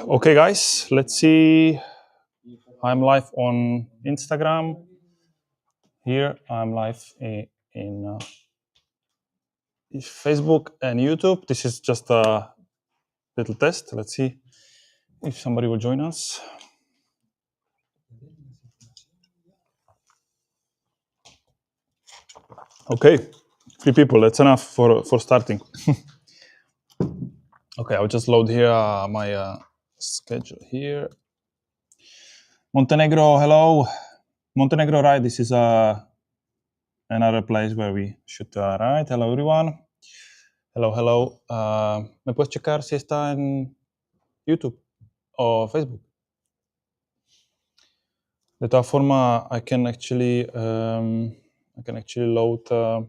Okay, guys, let's see. I'm live on Instagram. Here I'm live in Facebook and YouTube. This is just a little test. Let's see if somebody will join us. Okay, 3 people. That's enough for starting. Okay, I'll just load here my schedule here. Montenegro, hello. Montenegro, right? This is another place where we should write. Hello, everyone. Hello. ¿Me puedes checar si está en YouTube o Facebook? De todas formas, I can actually load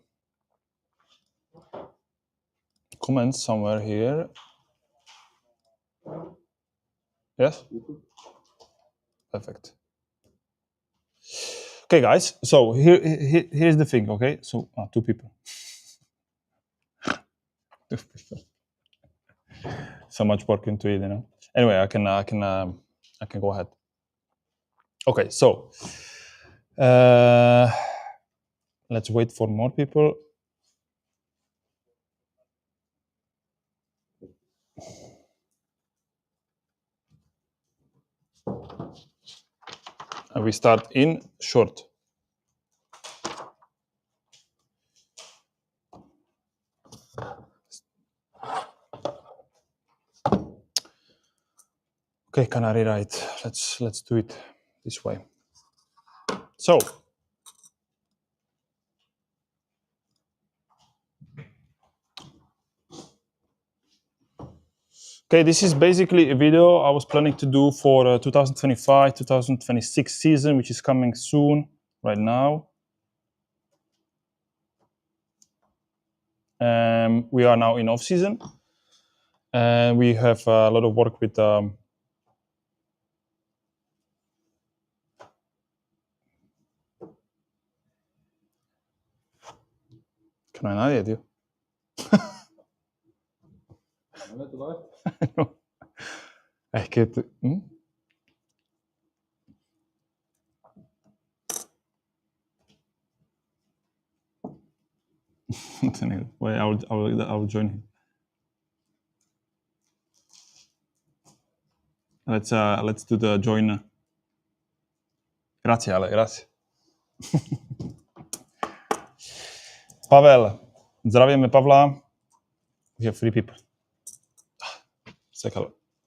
comments somewhere here. Yes? Perfect. Okay, guys. So here's the thing. Okay, so 2 people. 2 people. So much work into it, you know. Anyway, I can go ahead. Okay, so let's wait for more people. And we start in short. Okay, Canary, right. Let's do it this way. So okay, this is basically a video I was planning to do for 2025-2026 season, which is coming soon right now. We are now in off season, and we have a lot of work with Kan jag nära det? Ehkä et... Wait, I will join him. Let's do the join. Grazie, Ale, grazie. Pavel, zdravíme Pavla. We have 3 people.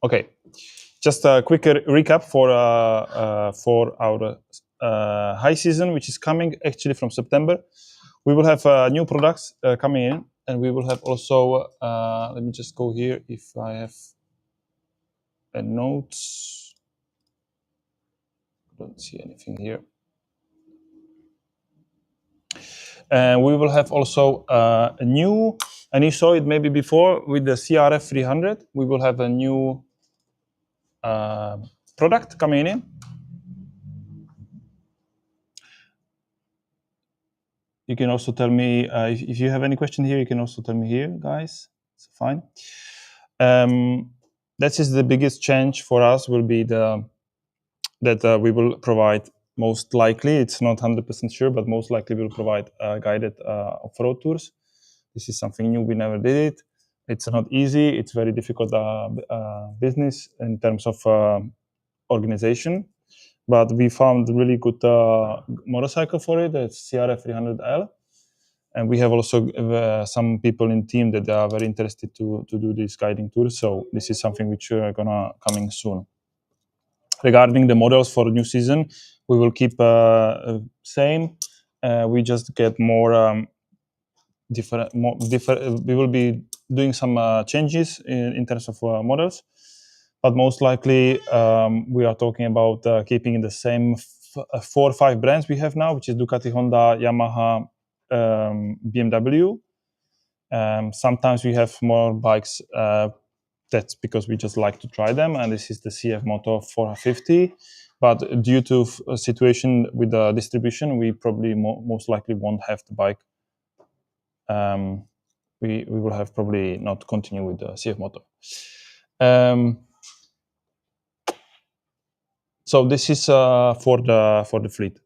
Okay, just a quick recap for our high season, which is coming actually from September. We will have new products coming in, and we will have also, let me just go here if I have a notes. Don't see anything here. And we will have also a new, and you saw it maybe before with the CRF 300, we will have a new product coming in. You can also tell me, if you have any question here, you can also tell me here, guys. It's fine. That is the biggest change for us will be that we will provide, most likely, it's not 100% sure, but most likely we'll provide guided off-road tours. This is something new, we never did it. It's not easy, it's very difficult business in terms of organization. But we found a really good motorcycle for it. It's CRF 300L. And we have also some people in team that are very interested to do these guiding tours. So this is something which are gonna coming soon. Regarding the models for the new season, we will keep same. We just get more different. We will be doing some changes in terms of models. But most likely, we are talking about keeping in the same 4 or 5 brands we have now, which is Ducati, Honda, Yamaha, BMW. Sometimes we have more bikes. That's because we just like to try them, and this is the CF Moto 450. But due to a situation with the distribution, we probably most likely won't have the bike we will have probably not continue with the CF motor. So this is for the fleet.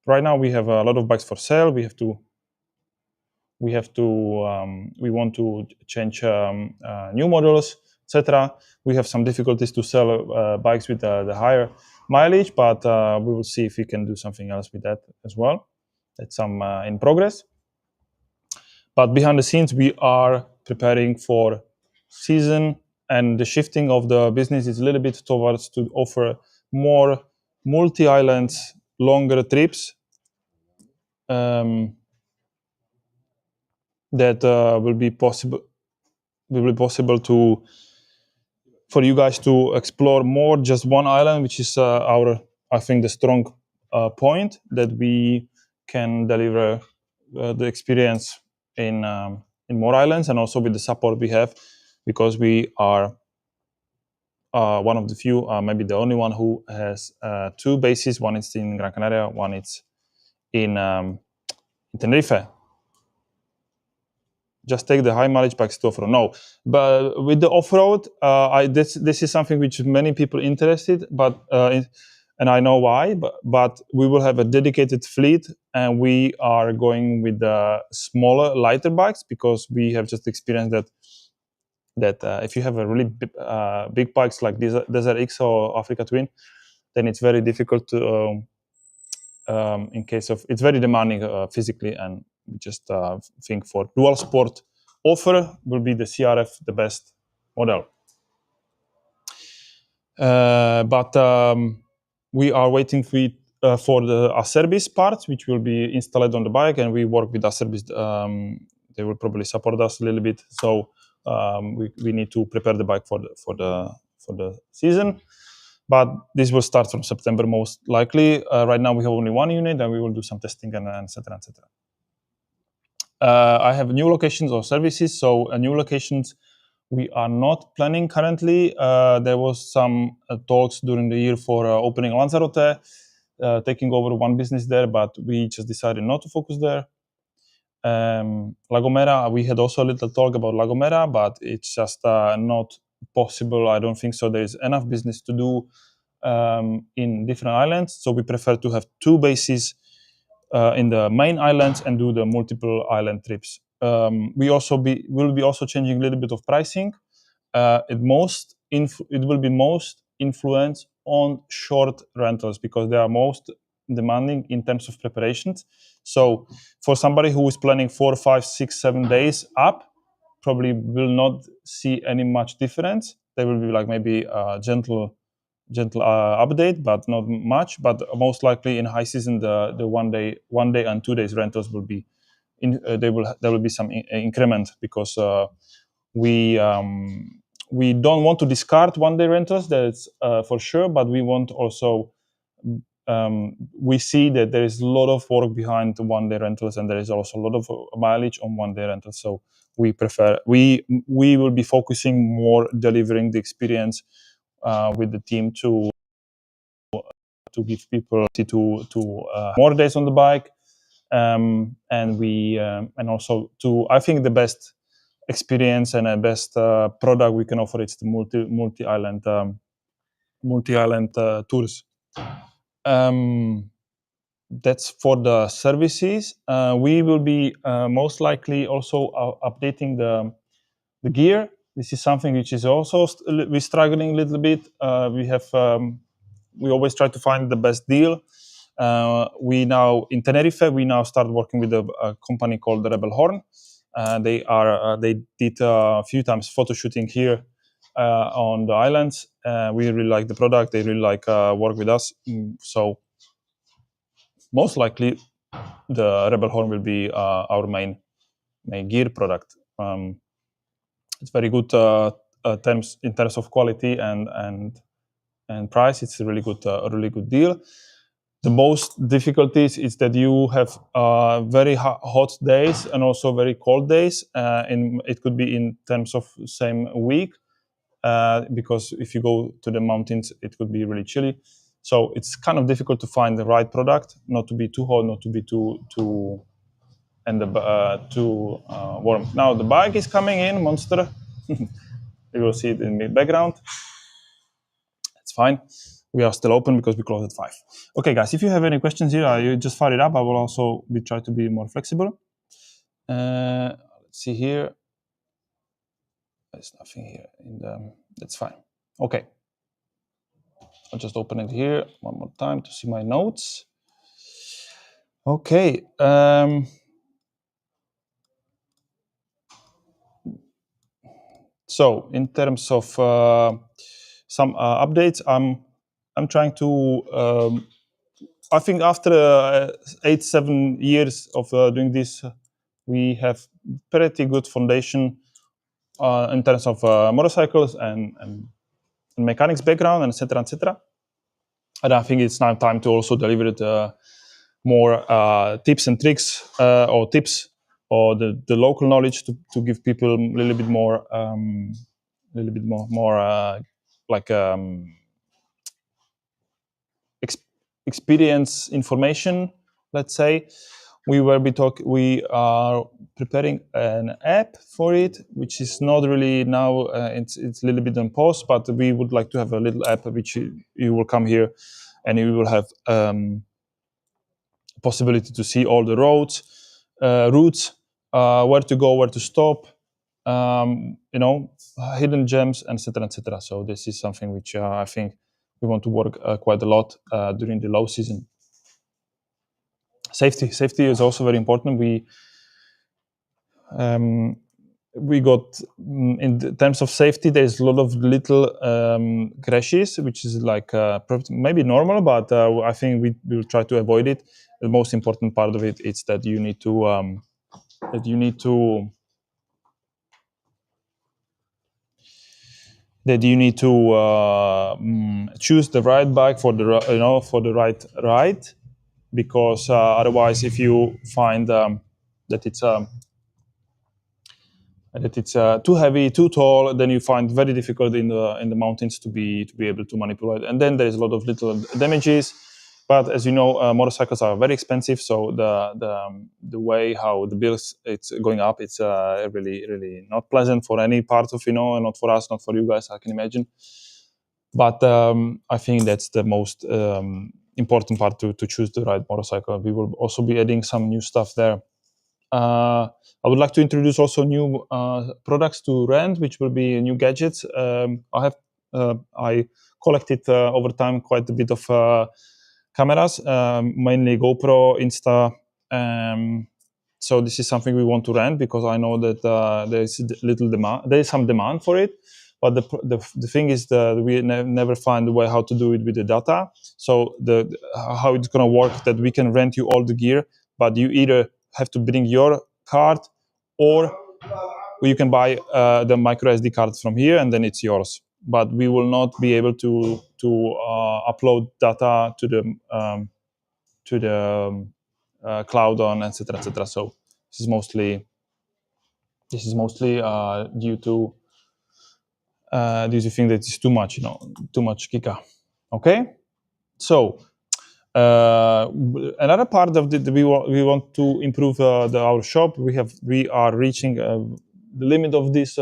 Right now we have a lot of bikes for sale. We want to change new models, etc. We have some difficulties to sell bikes with the higher mileage, but we will see if we can do something else with that as well. That's some in progress. But behind the scenes, we are preparing for season, and the shifting of the business is a little bit towards to offer more multi-islands, longer trips that will be possible to for you guys to explore more just one island, which is I think the strong point, that we can deliver the experience in more islands, and also with the support we have, because we are one of the few, maybe the only one, who has two bases. One is in Gran Canaria, one is in Tenerife. Just take the high mileage bikes to off-road. No, but with the off-road, this is something which many people interested, but and I know why. But we will have a dedicated fleet, and we are going with the smaller, lighter bikes, because we have just experienced that if you have a really big bikes like Desert X or Africa Twin, then it's very difficult to. In case of, it's very demanding physically, and we just think for dual sport offer will be the CRF the best model. But we are waiting for the Acerbis parts, which will be installed on the bike, and we work with Acerbis. They will probably support us a little bit, so we need to prepare the bike for the season. But this will start from September most likely. Right now we have only one unit, and we will do some testing and etc. etc. I have new locations or services. So new locations we are not planning currently. There was some talks during the year for opening Lanzarote, taking over one business there, but we just decided not to focus there. La Gomera, we had also a little talk about La Gomera, but it's just not possible. I don't think so. There is enough business to do in different islands, so we prefer to have two bases in the main islands and do the multiple island trips. We will be also changing a little bit of pricing. It will be most influenced on short rentals, because they are most demanding in terms of preparations. So for somebody who is planning 4, 5, 6, 7 days up, probably will not see any much difference. There will be like maybe a gentle update, but not much. But most likely in high season, the 1 day and 2 days rentals will be there will be some increment, because we don't want to discard 1 day rentals, that's for sure, but we want also we see that there is a lot of work behind the 1 day rentals, and there is also a lot of mileage on 1 day rentals. So we will be focusing more delivering the experience with the team to give people to more days on the bike, and also to, I think, the best experience and the best product we can offer, it's the multi-island tours. That's for the services. We will be most likely also updating the gear. This is something which is also we're struggling a little bit. We always try to find the best deal. We now in Tenerife, we now start working with a company called the Rebel Horn. They did a few times photo shooting here on the islands. We really like the product. They really like work with us. So most likely the Rebel Horn will be our main gear product. It's very good in terms of quality and price. It's a really good deal. The most difficulties is that you have very hot days and also very cold days. It could be in terms of same week, because if you go to the mountains, it could be really chilly. So it's kind of difficult to find the right product, not to be too hot, not to be too and to warm. Now the bike is coming in, Monster. You will see it in the background. It's fine. We are still open because we close at 5. Okay, guys, if you have any questions here, you just fire it up. I will also try to be more flexible. Let's see here. There's nothing here. That's fine. Okay. I'll just open it here one more time to see my notes. Okay. So in terms of some updates, I'm trying to. I think after 8-7 years of doing this, we have pretty good foundation in terms of motorcycles and mechanics background, and etc. etc. And I think it's now time to also deliver it more tips and tricks or tips or the local knowledge to give people a little bit more like experience information. Let's say we are preparing an app for it, which is not really now. It's a little bit on pause, but we would like to have a little app which you will come here, and you will have possibility to see all the routes, where to go, where to stop, hidden gems, etc., etc. So this is something which I think we want to work quite a lot during the low season. Safety is also very important. We got in terms of safety, there's a lot of little crashes, which is like maybe normal, but I think we will try to avoid it. The most important part of it is that you need to choose the right bike for the right ride, because otherwise, if you find that it's too heavy, too tall, then you find very difficult in the mountains to be able to manipulate, and then there's a lot of little damages. But as you know, motorcycles are very expensive, so the way how the bills it's going up, it's really not pleasant for any part of not for us, not for you guys, I can imagine. But I think that's the most important part to choose the right motorcycle. We will also be adding some new stuff there. I would like to introduce also new products to rent, which will be new gadgets. I collected over time quite a bit of cameras, mainly GoPro, Insta. So this is something we want to rent because I know that there is little demand. There is some demand for it, but the thing is that we never find a way how to do it with the data. So how it's gonna work, that we can rent you all the gear, but you either have to bring your card, or you can buy the micro SD card from here, and then it's yours. But we will not be able to upload data to the cloud on, etc., etc. So this is mostly due to think that it's too much, too much Kika. Okay, so. Another part of we want to improve our shop. We are reaching the limit of this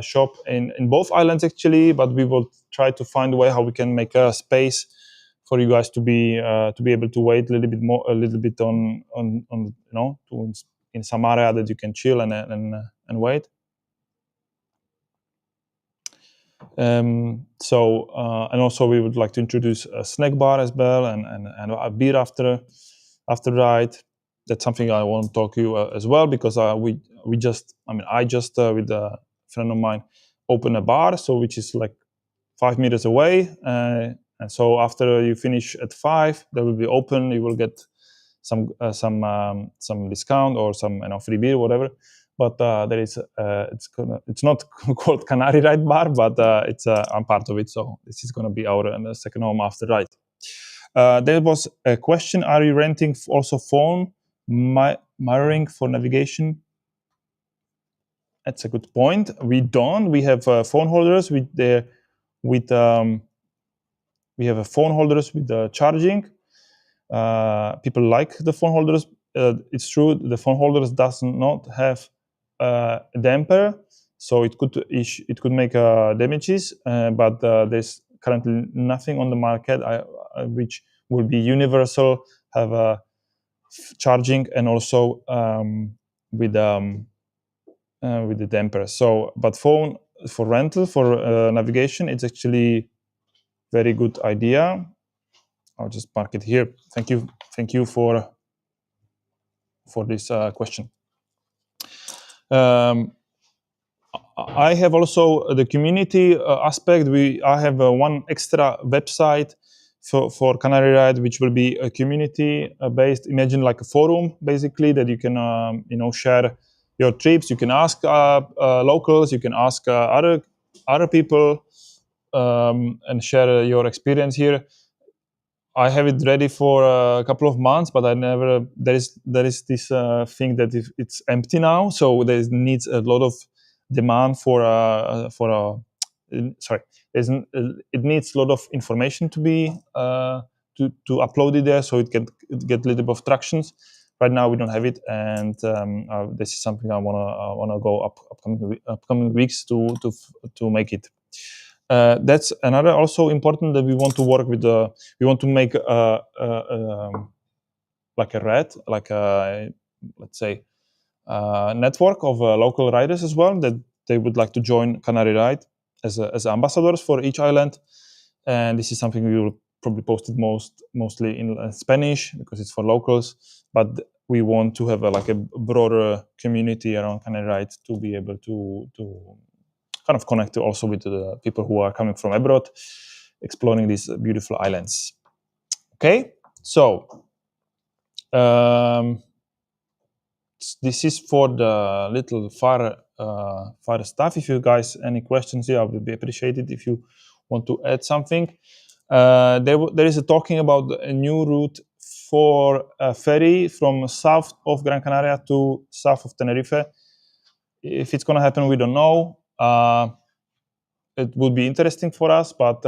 shop in both islands actually, but we will try to find a way how we can make a space for you guys to be able to wait a little bit on in some area that you can chill and wait. And also we would like to introduce a snack bar as well, and a beer after ride. That's something I want to talk to you as well, because I just with a friend of mine open a bar, so which is like 5 meters away, and so after you finish at 5, they will be open. You will get some discount or some free beer, whatever. But there is it's not called Canary Ride Bar, but I'm part of it, so this is going to be our second home after ride. There was a question: are you renting also phone mirroring for navigation? That's a good point. We don't. We have phone holders we have phone holders with the charging. People like the phone holders it's true the phone holders does not have a damper, so it could make damages, but there's currently nothing on the market which will be universal, have a charging, and also with the damper. So, but phone for rental, for navigation, it's actually very good idea. I'll just mark it here. Thank you for this question. I have also the community aspect. I have one extra website for Canary Ride, which will be a community based. Imagine like a forum, basically, that you can share your trips. You can ask locals. You can ask other people and share your experience here. I have it ready for a couple of months, but I never. There is this thing that it's empty now, so there needs a lot of demand for sorry. It needs a lot of information to be to upload it there, so it can get a little bit of tractions. Right now we don't have it, and this is something I wanna go upcoming weeks to make it. That's another also important that we want to work with. We want to make like a red, like a, let's say, network of local riders as well, that they would like to join Canary Ride as ambassadors for each island. And this is something we will probably post it mostly in Spanish because it's for locals. But we want to have like a broader community around Canary Ride to be able to kind of connect also with the people who are coming from abroad, exploring these beautiful islands. Okay, so this is for the little far stuff. If you guys any questions here, I would be appreciated if you want to add something. There is a talking about a new route for a ferry from south of Gran Canaria to south of Tenerife. If it's going to happen, we don't know. It would be interesting for us, but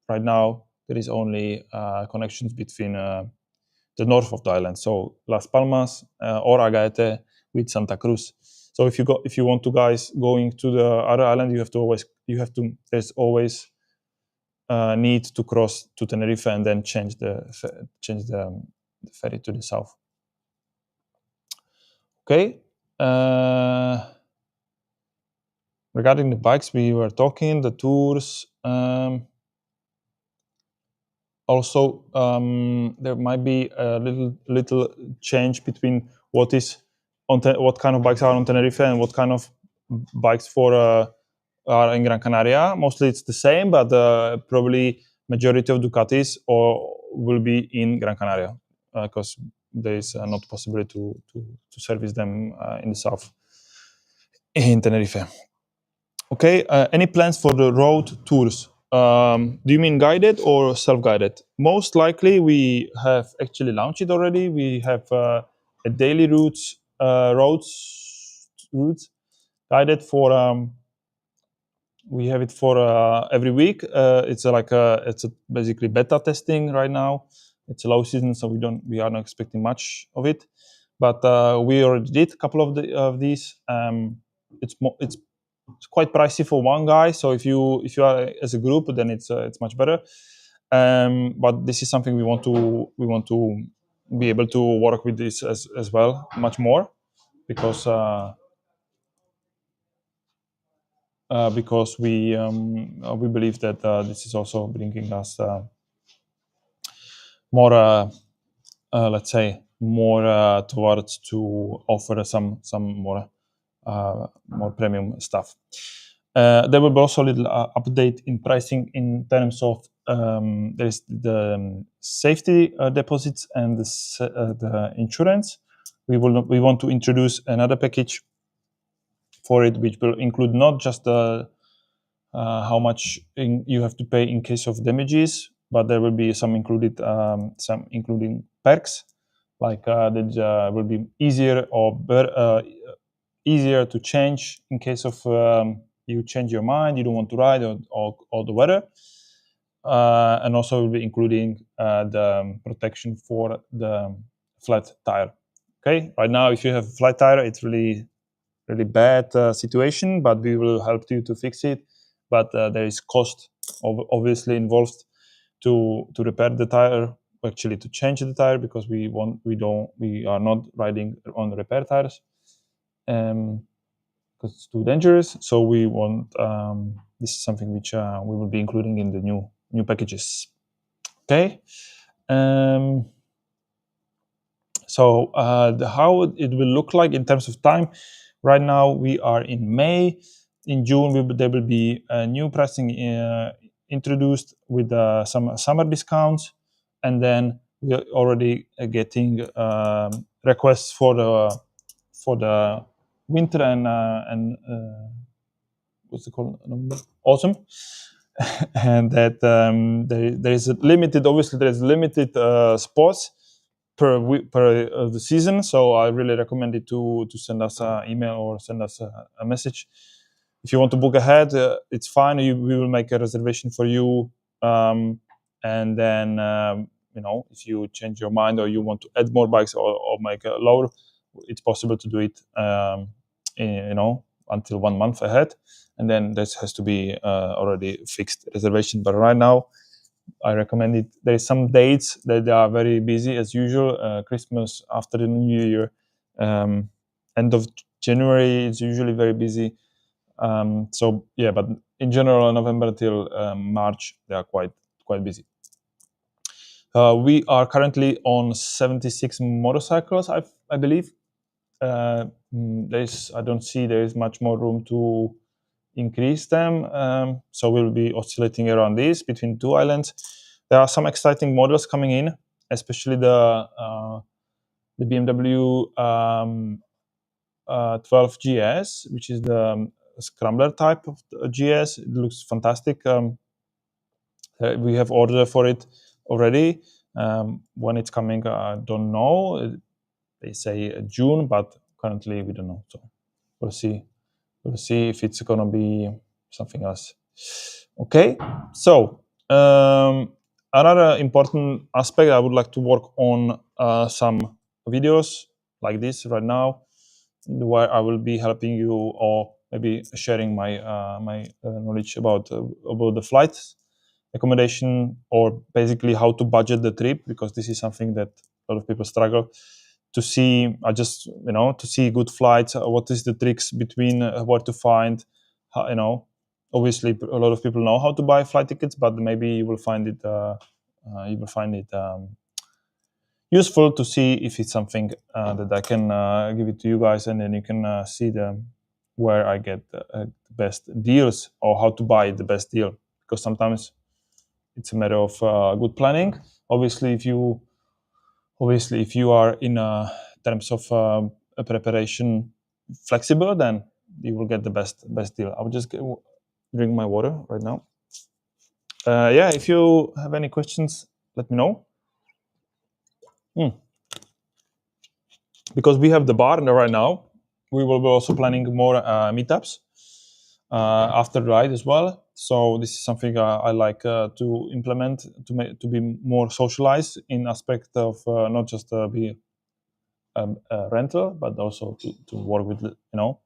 right now there is only connections between the north of the island, so Las Palmas or Agaete with Santa Cruz. So if you want to guys going to the other island, there's always need to cross to Tenerife and then change the ferry to the south. Okay. Regarding the bikes, we were talking the tours. Also, there might be a little change between what kind of bikes are on Tenerife and what kind of bikes are in Gran Canaria. Mostly it's the same, but probably majority of Ducatis will be in Gran Canaria because there is not possibility to service them in the south in Tenerife. Okay, any plans for the road tours? Do you mean guided or self-guided? Most likely, we have actually launched it already. We have a daily routes guided for. We have it for every week. It's basically beta testing right now. It's a low season, so we are not expecting much of it. But we already did a couple of these. It's quite pricey for one guy, so if you are as a group, then it's much better. But this is something we want to be able to work with this as well much more, because we believe that this is also bringing us more let's say more towards to offer some more premium stuff. There will be also a little update in pricing in terms of there is the safety deposits and the insurance. We want to introduce another package for it, which will include not just how much you have to pay in case of damages, but there will be some including perks, like that will be easier easier to change in case of you change your mind, you don't want to ride, or the weather. And also will be including the protection for the flat tire. Okay, right now if you have a flat tire, it's really bad situation, but we will help you to fix it. But there is cost obviously involved to repair the tire, actually to change the tire, because we are not riding on repair tires because it's too dangerous. So we want this is something which we will be including in the new packages. Okay. So how it will look like in terms of time. Right now we are in May. In June there will be a new pricing introduced with some summer discounts, and then we are already getting requests for the winter and what's it called, autumn. And that there is a limited, obviously there is limited spots per the season. So I really recommend it to send us an email or send us a message. If you want to book ahead, it's fine. We will make a reservation for you, and then if you change your mind or you want to add more bikes or make a lower, it's possible to do it until 1 month ahead, and then this has to be already fixed reservation. But right now I recommend it. There is some dates that are very busy as usual. Christmas, after the New Year, end of January is usually very busy. So yeah, but in general, November till March they are quite busy. We are currently on 76 motorcycles, I believe. I don't see there is much more room to increase them. So we'll be oscillating around this between two islands. There are some exciting models coming in, especially the BMW 12 GS, which is the scrambler type of GS. It looks fantastic. We have ordered for it already. When it's coming, I don't know. They say June, but currently we don't know. So we'll see. We'll see if it's gonna be something else. Okay. So another important aspect, I would like to work on some videos like this right now, where I will be helping you or maybe sharing my knowledge about the flights, accommodation, or basically how to budget the trip, because this is something that a lot of people struggle to see. To see good flights. What is the tricks between where to find? Obviously a lot of people know how to buy flight tickets, but maybe you will find it useful to see if it's something that I can give it to you guys, and then you can see where I get the best deals or how to buy the best deal, because sometimes it's a matter of good planning. Obviously, if you are in terms of preparation flexible, then you will get the best deal. I will just drink my water right now. If you have any questions, let me know. Because we have the bar right now, we will be also planning more meetups after the ride as well. So this is something I like to implement to be more socialized in aspect of not just be a rental, but also to work with.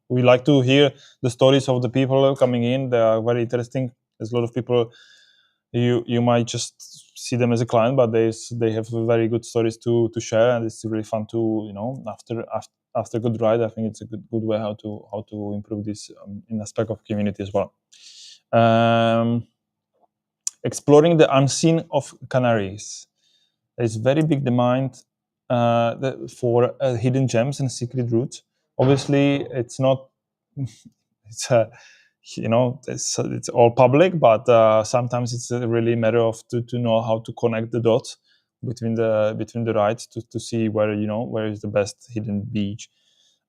We like to hear the stories of the people coming in. They are very interesting. There's a lot of people. You might just see them as a client, but they have very good stories to share, and it's really fun to after a good ride. I think it's a good way how to improve this in aspect of community as well. Exploring the unseen of Canaries. There's very big demand for hidden gems and secret routes. Obviously, it's not. It's all public, but sometimes it's a really matter of to know how to connect the dots between the rides to see where is the best hidden beach,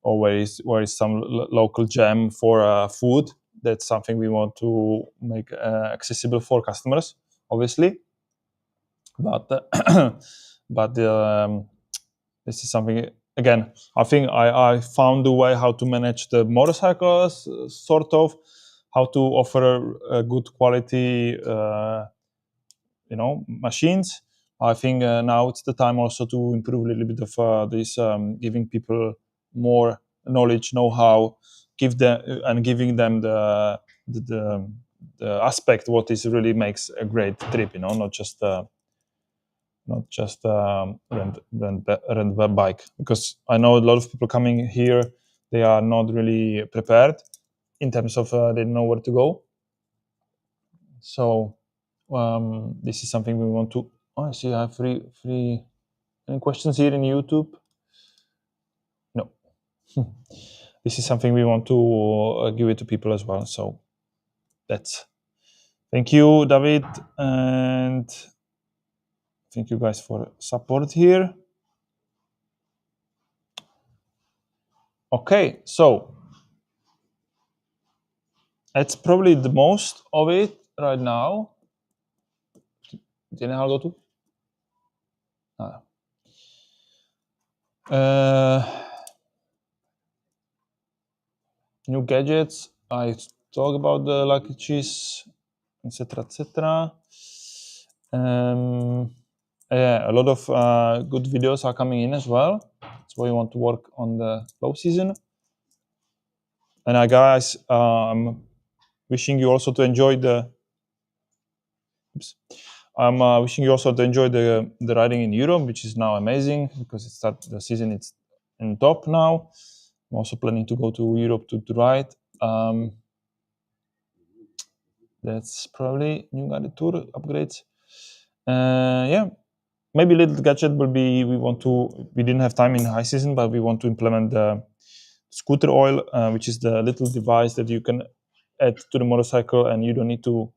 or where is some local gem for food. That's something we want to make accessible for customers, obviously. But this is something. Again, I think I found a way how to manage the motorcycles, sort of, how to offer a good quality, machines, I think now it's the time also to improve a little bit of this, giving people more knowledge, know-how, giving them the aspect what is really makes a great trip. Not just rent a bike, because I know a lot of people coming here, they are not really prepared in terms of they don't know where to go. So this is something we want to. I see I have free. Any questions here in YouTube? No. This is something we want to give it to people as well. So that's. Thank you, David, and thank you guys for support here. Okay, so that's probably the most of it right now. ¿Tienes algo tú? Nada. New gadgets. I talk about the lucky cheese, etc., etc. Yeah, a lot of good videos are coming in as well. That's why we want to work on the low season. And guys, I'm wishing you also to enjoy the. I'm wishing you also to enjoy the riding in Europe, which is now amazing because the season it's in top now. I'm also planning to go to Europe to ride. That's probably new guided tour upgrades. Yeah, maybe a little gadget will be we didn't have time in high season, but we want to implement the scooter oil, which is the little device that you can add to the motorcycle, and you don't need to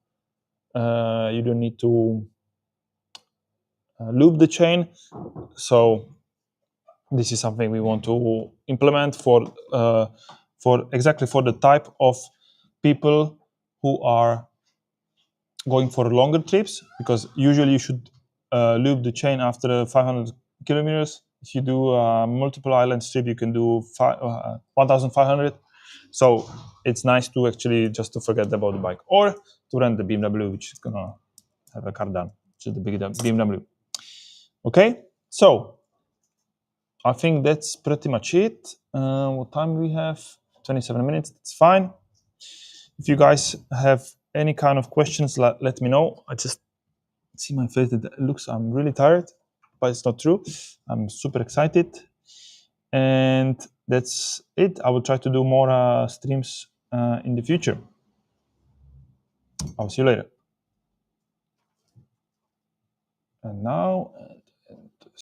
lube the chain. So this is something we want to implement for exactly for the type of people who are going for longer trips, because usually you should lube the chain after 500 kilometers. If you do a multiple island trip, you can do 1,500. So it's nice to actually just to forget about the bike, or to rent the BMW, which is gonna have a cardan, which is the big BMW. Okay, so I think that's pretty much it. What time we have? 27 minutes. That's fine. If you guys have any kind of questions, let me know. I just see my face that it looks I'm really tired, but it's not true. I'm super excited, and that's it. I will try to do more streams in the future. I'll see you later. And now